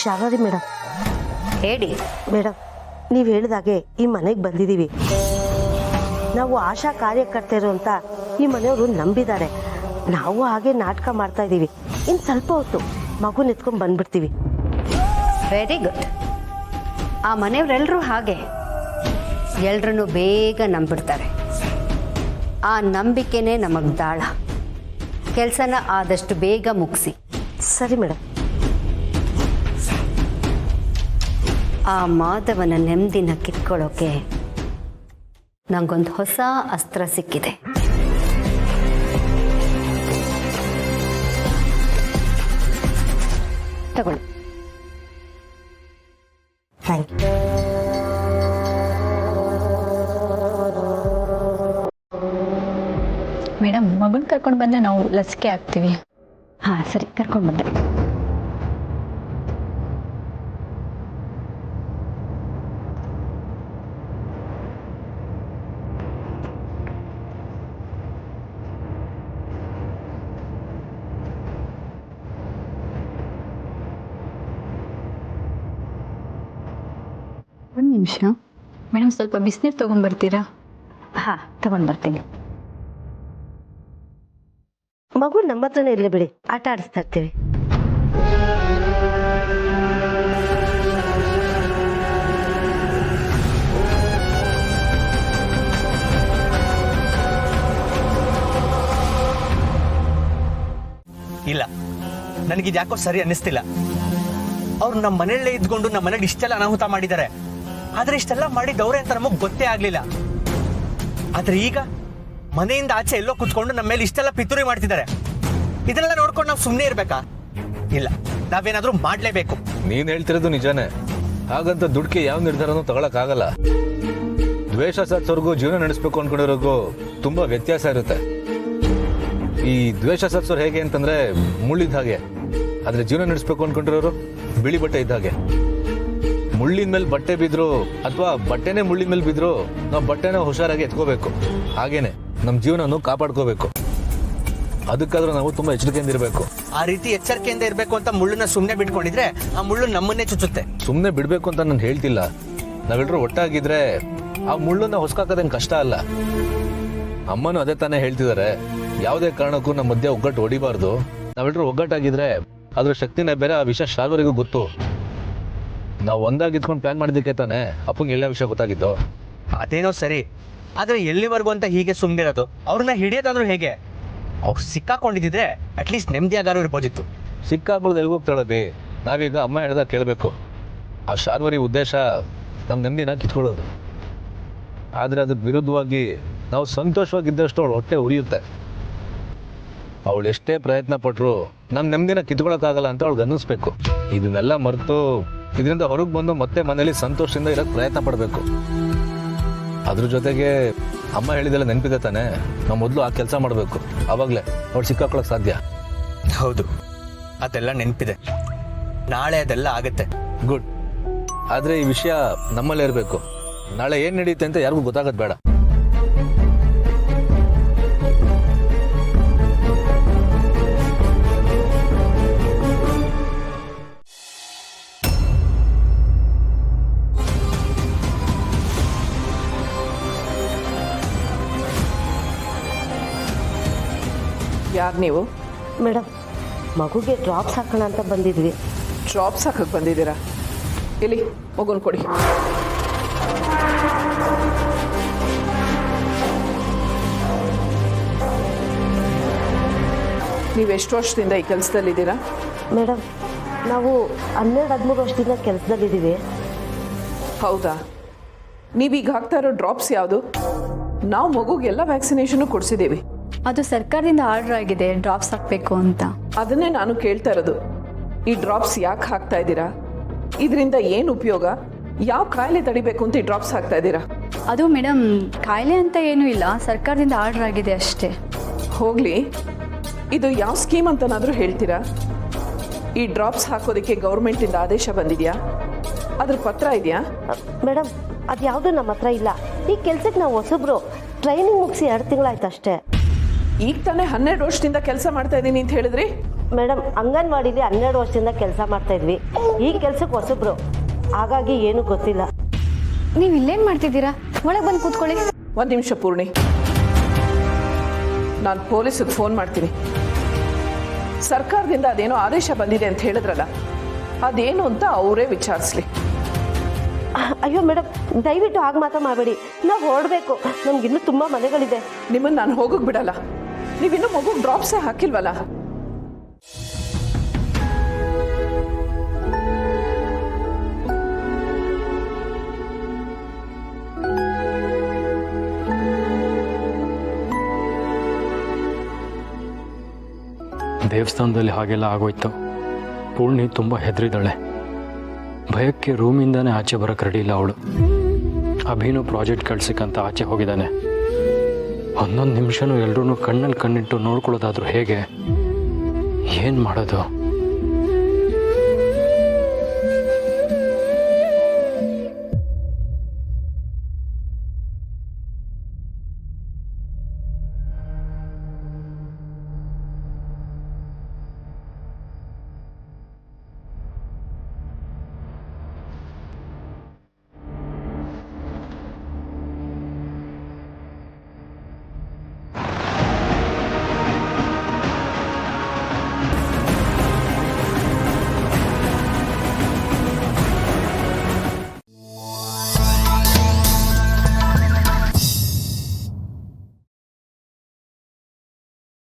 ಶಾರರಿ madam. ಹೇಳಿ madam, ನೀವು ಹೇಳಿದಾಗೆ ಈ ಮನೆಗೆ ಬಂದಿದ್ದೀವಿ. ನಾವು ಆಶಾ ಕಾರ್ಯಕರ್ತರು ಅಂತ ಈ ಮನೆಯವರು ನಂಬಿದ್ದಾರೆ. ನಾವು ಹಾಗೆ ನಾಟಕ ಮಾಡ್ತಾ ಇದ್ದೀವಿ. ಇನ್ನು ಸ್ವಲ್ಪ ಹೊತ್ತು ಮಗು ಎತ್ಕೊಂಡು ಬಂದ್ಬಿಡ್ತೀವಿ. Very good. ಆ ಮನೆಯವರೆಲ್ಲರೂ ಹಾಗೆ ಎಲ್ರನ್ನೂ ಬೇಗ ನಂಬಿಡ್ತಾರೆ. ಆ ನಂಬಿಕೆನೇ ನಮಗೆ ದಾಳ. ಕೆಲಸನ ಆದಷ್ಟು ಬೇಗ ಮುಗಿಸಿ. ಸರಿ ಮೇಡಮ್. ಆ ಮಾಧವನ ನೆಮ್ಮದಿನ ಕಿತ್ಕೊಳ್ಳೋಕೆ ನಂಗೊಂದು ಹೊಸ ಅಸ್ತ್ರ ಸಿಕ್ಕಿದೆ. ತಗೊಳ್ಳಿ. Thank you. ಮೇಡಮ್, ಮಗನ ಕರ್ಕೊಂಡು ಬಂದರೆ ನಾವು ಲಸಿಕೆ ಹಾಕ್ತೀವಿ. ಹಾಂ ಸರಿ, ಕರ್ಕೊಂಡು ಬಂದೆ. ಒಂದು ನಿಮಿಷ ಮೇಡಮ್, ಸ್ವಲ್ಪ ಬಿಸಿನೀರು ತೊಗೊಂಡ್ಬರ್ತೀರಾ? ಹಾಂ ತಗೊಂಡು ಬರ್ತೀನಿ. ಮಗು ನಮ್ಮ ಹತ್ರನೇ ಇರಲಿ ಬಿಡಿ, ಆಟ ಆಡಿಸ್ತಾ ಇರ್ತೀವಿ. ಇಲ್ಲ, ನನಗಿದು ಯಾಕೋ ಸರಿ ಅನ್ನಿಸ್ತಿಲ್ಲ. ಅವ್ರು ನಮ್ಮ ಮನೆಯಲ್ಲೇ ಇದ್ಕೊಂಡು ನಮ್ಮ ಮನೇಲಿ ಇಷ್ಟೆಲ್ಲ ಅನಾಹುತ ಮಾಡಿದ್ದಾರೆ. ಆದ್ರೆ ಇಷ್ಟೆಲ್ಲ ಮಾಡಿದ್ದವ್ರೆ ಅಂತ ನಮಗ್ ಗೊತ್ತೇ ಆಗ್ಲಿಲ್ಲ. ಆದ್ರೆ ಈಗ ಮನೆಯಿಂದ ಆಚೆ ಎಲ್ಲೋ ಕುತ್ಕೊಂಡು ನಮ್ಮ ಮೇಲೆ ಇಷ್ಟೆಲ್ಲ ಪಿತೂರಿ ಮಾಡ್ತಿದ್ದಾರೆ. ಇದನ್ನೆಲ್ಲ ನೋಡ್ಕೊಂಡು ನಾವು ಸುಮ್ಮನೆ ಇರ್ಬೇಕಾ? ಇಲ್ಲ, ನಾವೇನಾದ್ರೂ ಮಾಡ್ಲೇಬೇಕು. ನೀನ್ ಹೇಳ್ತಿರೋದು ನಿಜಾನೇ. ಹಾಗಂತ ದುಡ್ಕೆ ಯಾವ ನಿರ್ಧಾರನೂ ತಗೊಳಕ್ ಆಗಲ್ಲ. ದ್ವೇಷ ಸತ್ಸೋರ್ಗೂ ಜೀವನ ನಡೆಸ್ಬೇಕು ಅನ್ಕೊಂಡಿರೋರ್ಗೂ ತುಂಬಾ ವ್ಯತ್ಯಾಸ ಇರುತ್ತೆ. ಈ ದ್ವೇಷ ಸತ್ಸೋರ್ ಹೇಗೆ ಅಂತಂದ್ರೆ ಮುಳ್ಳಿದ ಹಾಗೆ, ಆದ್ರೆ ಜೀವನ ನಡೆಸ್ಬೇಕು ಅನ್ಕೊಂಡಿರೋರು ಬಿಳಿ ಬಟ್ಟೆ ಇದ್ದ ಹಾಗೆ. ಮುಳ್ಳಿನ ಮೇಲೆ ಬಟ್ಟೆ ಬಿದ್ರು ಅಥವಾ ಬಟ್ಟೆನೇ ಮುಳ್ಳಿನ ಮೇಲೆ ಬಿದ್ರು ನಾವು ಬಟ್ಟೆನ ಹುಷಾರಾಗಿ ಎತ್ಕೋಬೇಕು. ಹಾಗೇನೆ ನಮ್ ಜೀವನನು ಕಾಪಾಡ್ಕೋಬೇಕು. ಅದಕ್ಕಾದ್ರೂ ನಾವು ತುಂಬಾ ಎಚ್ಚರಿಕೆಯಿಂದ ಇರಬೇಕು. ಆ ರೀತಿ ಎಚ್ಚರಿಕೆಯಿಂದ ಇರ್ಬೇಕು ಅಂತ ಮುಳ್ಳನ್ನ ಸುಮ್ಮನೆ ಬಿಟ್ಕೊಂಡಿದ್ರೆ ಆ ಮುಳ್ಳು ನಮ್ಮನ್ನೇ ಚುಚ್ಚುತ್ತೆ. ಸುಮ್ಮನೆ ಬಿಡ್ಬೇಕು ಅಂತ ನಾನು ಹೇಳ್ತಿಲ್ಲ. ನಾವೆಲ್ಲರೂ ಒಟ್ಟಾಗಿದ್ರೆ ಆ ಮುಳ್ಳನ್ನ ಹೊಸ್ಕಾಕೋದೇನು ಕಷ್ಟ ಅಲ್ಲ. ಅಮ್ಮನೂ ಅದೇ ತಾನೇ ಹೇಳ್ತಿದ್ದಾರೆ, ಯಾವುದೇ ಕಾರಣಕ್ಕೂ ನಮ್ಮ ಮಧ್ಯೆ ಒಗ್ಗಟ್ಟು ಹೊಡಿಬಾರ್ದು. ನಾವೆಲ್ಲರೂ ಒಗ್ಗಟ್ಟಾಗಿದ್ರೆ ಅದ್ರ ಶಕ್ತಿನೇ ಬೇರೆ, ಆ ವಿಷಯ ಶಾರ್ವರಿಗೂ ಗೊತ್ತು. ನಾವು ಒಂದಾಗಿ ಇದ್ಕೊಂಡು ಪ್ಲಾನ್ ಮಾಡಿದ್ದಕ್ಕೆ ತಾನೆ ಅಪ್ಪಂಗೆ ಎಲ್ಲ ವಿಷಯ ಗೊತ್ತಾಗಿತ್ತು. ಅದೇನೋ ಸರಿ, ಆದ್ರೆ ಎಲ್ಲಿವರೆಗೂ ಅಂತ ಹೀಗೆ ಸುಮ್ಮನಿರೋದು? ಅವ್ರನ್ನ ಹಿಡಿಯೋದಾದ್ರೂ ಹೇಗೆ? ಅವ್ರು ಸಿಕ್ಕಾಕೊಂಡಿದ್ರೆ ಅಟ್ಲೀಸ್ಟ್ ನೆಮ್ಮದಿಯಾಗಾರು ಇರ್ಬೋದಿತ್ತು. ಸಿಕ್ಕಾಕೊಳ್ಳೋದು ಎಲ್ಗೂ ಹೋಗ್ತಾಳಬಿ. ನಾವೀಗ ಅಮ್ಮ ಹೇಳ್ದಾಗ ಕೇಳಬೇಕು. ಆ ಶಾರ್ವರಿ ಉದ್ದೇಶ ನಮ್ಮ ನೆಮ್ಮದಿನ ಕಿತ್ಕೊಳ್ಳೋದು. ಆದರೆ ಅದ್ರ ವಿರುದ್ಧವಾಗಿ ನಾವು ಸಂತೋಷವಾಗಿದ್ದಷ್ಟು ಅವಳು ಹೊಟ್ಟೆ ಉರಿಯುತ್ತೆ. ಅವಳು ಎಷ್ಟೇ ಪ್ರಯತ್ನ ಪಟ್ಟರು ನಮ್ಮ ನೆಮ್ಮದಿನ ಕಿತ್ಕೊಳ್ಳೋಕ್ಕಾಗಲ್ಲ ಅಂತ ಅವಳಿಗೆ ಅನ್ನಿಸ್ಬೇಕು. ಇದನ್ನೆಲ್ಲ ಮರೆತು ಇದರಿಂದ ಹೊರಗೆ ಬಂದು ಮತ್ತೆ ಮನೇಲಿ ಸಂತೋಷದಿಂದ ಇರೋಕ್ಕೆ ಪ್ರಯತ್ನ ಪಡಬೇಕು. ಅದ್ರ ಜೊತೆಗೆ ಅಮ್ಮ ಹೇಳಿದೆಲ್ಲ ನೆನಪಿದೆ ತಾನೆ, ನಾವು ಮೊದಲು ಆ ಕೆಲಸ ಮಾಡಬೇಕು. ಆವಾಗಲೇ ಅವಳು ಸಿಕ್ಕಾಕೊಳ್ಳೋಕೆ ಸಾಧ್ಯ. ಹೌದು, ಅದೆಲ್ಲ ನೆನಪಿದೆ. ನಾಳೆ ಅದೆಲ್ಲ ಆಗುತ್ತೆ. ಗುಡ್. ಆದರೆ ಈ ವಿಷಯ ನಮ್ಮಲ್ಲೇ ಇರಬೇಕು. ನಾಳೆ ಏನು ನಡೆಯುತ್ತೆ ಅಂತ ಯಾರಿಗೂ ಗೊತ್ತಾಗೋದು ಬೇಡ. ಯಾರು ನೀವು? ಮೇಡಮ್, ಮಗುಗೆ ಡ್ರಾಪ್ಸ್ ಹಾಕೋಣ ಅಂತ ಬಂದಿದ್ವಿ. ಡ್ರಾಪ್ಸ್ ಹಾಕಕ್ಕೆ ಬಂದಿದ್ದೀರಾ? ಇಲ್ಲಿ ಮಗುನ ಕೊಡಿ. ನೀವು ಎಷ್ಟು ವರ್ಷದಿಂದ ಈ ಕೆಲಸದಲ್ಲಿದ್ದೀರಾ? ಮೇಡಮ್, ನಾವು 12-13 ವರ್ಷದಿಂದ ಕೆಲಸದಲ್ಲಿದ್ದೀವಿ. ಹೌದಾ? ನೀವೀಗ ಹಾಕ್ತಾ ಇರೋ ಡ್ರಾಪ್ಸ್ ಯಾವುದು? ನಾವು ಮಗುಗೆಲ್ಲ ವ್ಯಾಕ್ಸಿನೇಷನು ಕೊಡಿಸಿದ್ದೀವಿ. ಅದು ಸರ್ಕಾರದಿಂದ ಆರ್ಡರ್ ಆಗಿದೆ ಡ್ರಾಪ್ಸ್ ಹಾಕಬೇಕು ಅಂತ. ಅದನ್ನೇ ನಾನು ಕೇಳ್ತಾ ಇರೋದು. ಈ ಡ್ರಾಪ್ಸ್ ಯಾಕೆ ಹಾಕ್ತಾ ಇದ್ದೀರಾ? ಇದರಿಂದ ಏನು ಉಪಯೋಗ? ಯಾವ ಕಾಯಿಲೆ ತಡಿಬೇಕು ಅಂತ ಈ ಡ್ರಾಪ್ಸ್ ಹಾಕ್ತಾ ಇದ್ದೀರಾ? ಅದು ಮೇಡಮ್, ಕಾಯಿಲೆ ಅಂತ ಏನೂ ಇಲ್ಲ, ಸರ್ಕಾರದಿಂದ ಆರ್ಡರ್ ಆಗಿದೆ ಅಷ್ಟೇ. ಹೋಗಲಿ, ಇದು ಯಾವ ಸ್ಕೀಮ್ ಅಂತನಾದರೂ ಹೇಳ್ತೀರಾ? ಈ ಡ್ರಾಪ್ಸ್ ಹಾಕೋದಕ್ಕೆ ಗೌರ್ಮೆಂಟಿಂದ ಆದೇಶ ಬಂದಿದೆಯಾ? ಅದ್ರ ಪತ್ರ ಇದೆಯಾ? ಮೇಡಮ್, ಅದು ಯಾವುದೂ ನಮ್ಮ ಹತ್ರ ಇಲ್ಲ. ಈ ಕೆಲಸಕ್ಕೆ ನಾವು ಹೊಸಬ್ರು. ಟ್ರೈನಿಂಗ್ ಮುಗಿಸಿ 2 ತಿಂಗಳಾಯ್ತು ಅಷ್ಟೇ. ಈಗ ತಾನೇ 12 ವರ್ಷದಿಂದ ಕೆಲಸ ಮಾಡ್ತಾ ಇದ್ದೀನಿ ಅಂತ ಹೇಳಿದ್ರಿ. ಮೇಡಮ್ ಅಂಗನವಾಡಿಲಿ 12 ವರ್ಷದಿಂದ ಕೆಲಸ ಮಾಡ್ತಾ ಇದ್ವಿ. ಈ ಕೆಲ್ಸಕ್ಕೆ ಹೊಸಬ್ರು, ಹಾಗಾಗಿ ಏನು ಗೊತ್ತಿಲ್ಲ. ನೀವು ಇಲ್ಲೇನು ಮಾಡ್ತಿದ್ದೀರಾ? ಒಳಗೆ ಬಂದು ಕೂತ್ಕೊಳ್ಳಿ. ಒಂದು ನಿಮಿಷ ಪೂರ್ಣಿ, ನಾನು ಪೊಲೀಸಿಗೆ ಫೋನ್ ಮಾಡ್ತೀನಿ. ಸರ್ಕಾರದಿಂದ ಅದೇನೋ ಆದೇಶ ಬಂದಿದೆ ಅಂತ ಹೇಳಿದ್ರಲ್ಲ, ಅದೇನು ಅಂತ ಅವರೇ ವಿಚಾರಿಸ್ಲಿ. ಅಯ್ಯೋ ಮೇಡಮ್, ದಯವಿಟ್ಟು ಹಾಗೆ ಮಾತ್ರ ಮಾಡಬೇಡಿ. ನಾವು ಹೊರಡಬೇಕು, ನಮ್ಗಿನ್ನೂ ತುಂಬ ಮನೆಗಳಿದೆ. ನಿಮ್ಮನ್ನು ನಾನು ಹೋಗಕ್ಕೆ ಬಿಡಲ್ಲ. ನೀವಿನ್ನೂ ಮಗುಗೆ ಡ್ರಾಪ್ಸೇ ಹಾಕಿಲ್ವಲ್ಲ? ದೇವಸ್ಥಾನದಲ್ಲಿ ಹಾಗೆಲ್ಲ ಆಗೋಯ್ತು. ಪೂರ್ಣಿ ತುಂಬ ಹೆದರಿದ್ದಾಳೆ. ಭಯಕ್ಕೆ ರೂಮಿಂದಾನೇ ಆಚೆ ಬರೋಕ್ಕೆ ರೆಡಿ ಇಲ್ಲ ಅವಳು. ಅಭಿನೂ ಪ್ರಾಜೆಕ್ಟ್ ಕಳ್ಸಿಕ್ಕಂತ ಆಚೆ ಹೋಗಿದ್ದಾನೆ. ಒಂದೊಂದು ನಿಮಿಷನೂ ಎಲ್ಲರೂ ಕಣ್ಣಲ್ಲಿ ಕಣ್ಣಿಟ್ಟು ನೋಡ್ಕೊಳ್ಳೋದಾದ್ರೂ ಹೇಗೆ? ಏನು ಮಾಡೋದು?